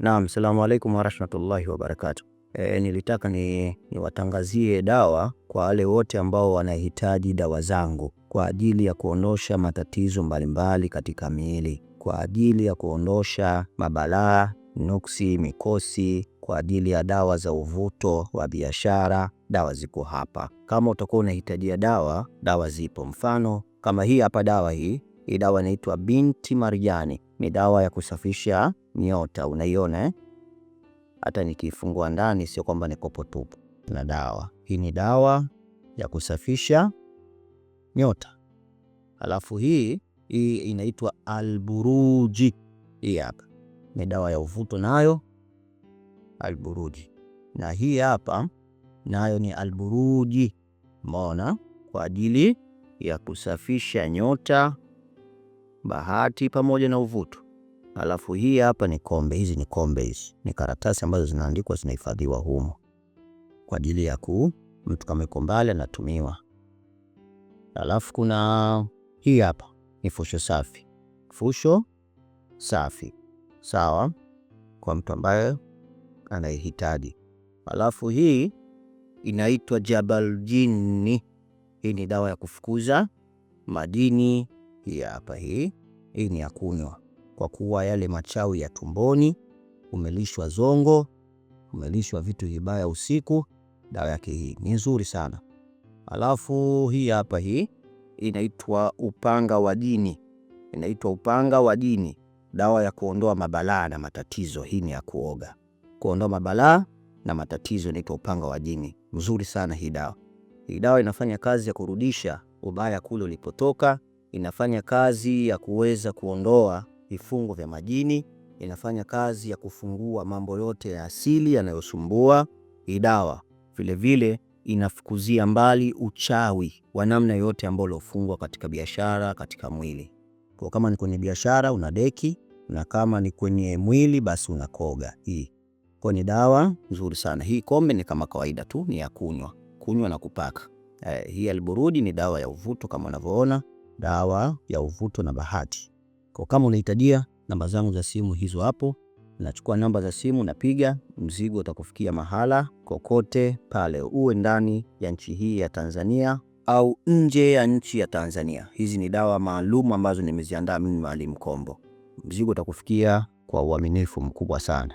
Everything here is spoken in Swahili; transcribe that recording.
Naam, assalamu alaikum warahmatullahi wabarakatuh. Nilitaka niwatangazie dawa kwa wale wote ambao wanahitaji dawa zangu kwa ajili ya kuondosha matatizo mbalimbali katika miili, kwa ajili ya kuondosha mabalaa, nuksi, mikosi, kwa ajili ya dawa za uvuto wa biashara. Dawa ziko hapa. Kama utakuwa unahitajia dawa zipo. Mfano kama hii hapa dawa hii dawa inaitwa Binti Marjani. Ni dawa ya kusafisha nyota, unaiona hata nikifungua ndani sio kwamba ni kopo tupu na dawa. Hii ni dawa ya kusafisha nyota. Alafu hii inaitwa Alburuji. Hii hapa ni dawa ya uvuto nayo Alburuji. Na hii hapa nayo ni Alburuji. Umeona, kwa ajili ya kusafisha nyota, bahati pamoja na uvuto. Alafu hii hapa ni kombe. Hizi ni kombe, hizi ni karatasi ambazo zinaandikwa, zinahifadhiwa humo kwa ajili ya mtu kama yuko mbali anatumiwa. Alafu kuna hii hapa ni fusho safi. Fusho safi, sawa, kwa mtu ambaye anahitaji. Alafu hii inaitwa Jabal Jini. Hii ni dawa ya kufukuza madini. Hii hapa hii ni ya kunywa kwa kuwa yale machawi ya tumboni, umelishwa zongo, umelishwa vitu vibaya usiku, dawa yake hii ni nzuri sana. Alafu hii hapa hii inaitwa Upanga wa Jini. Inaitwa Upanga wa Jini, dawa ya kuondoa mabalaa na matatizo. Hii ni ya kuoga, kuondoa mabalaa na matatizo, inaitwa Upanga wa Jini. Nzuri sana hii dawa. Hii dawa inafanya kazi ya kurudisha ubaya kule ulipotoka, inafanya kazi ya kuweza kuondoa vifungo vya majini, inafanya kazi ya kufungua mambo yote ya asili yanayosumbua. Hii dawa vile vile inafukuzia mbali uchawi wa namna yote ambao ulofungwa katika biashara, katika mwili. Kwa kama ni kwenye biashara unadeki, na kama ni kwenye mwili basi unakoga. Hii kwa ni dawa nzuri sana. Hii kombe ni kama kawaida tu, ni ya kunywa na kupaka. Hii Alburudi ni dawa ya uvuto kama unavyoona, dawa ya uvuto na bahati. Kwa kama unahitajia, namba zangu za simu hizo hapo. Nachukua namba za simu, napiga, mzigo utakufikia mahala kokote pale, uwe ndani ya nchi hii ya Tanzania au nje ya nchi ya Tanzania. Hizi ni dawa maalum ambazo nimeziandaa mimi Mwalimu Kombo. Mzigo utakufikia kwa uaminifu mkubwa sana.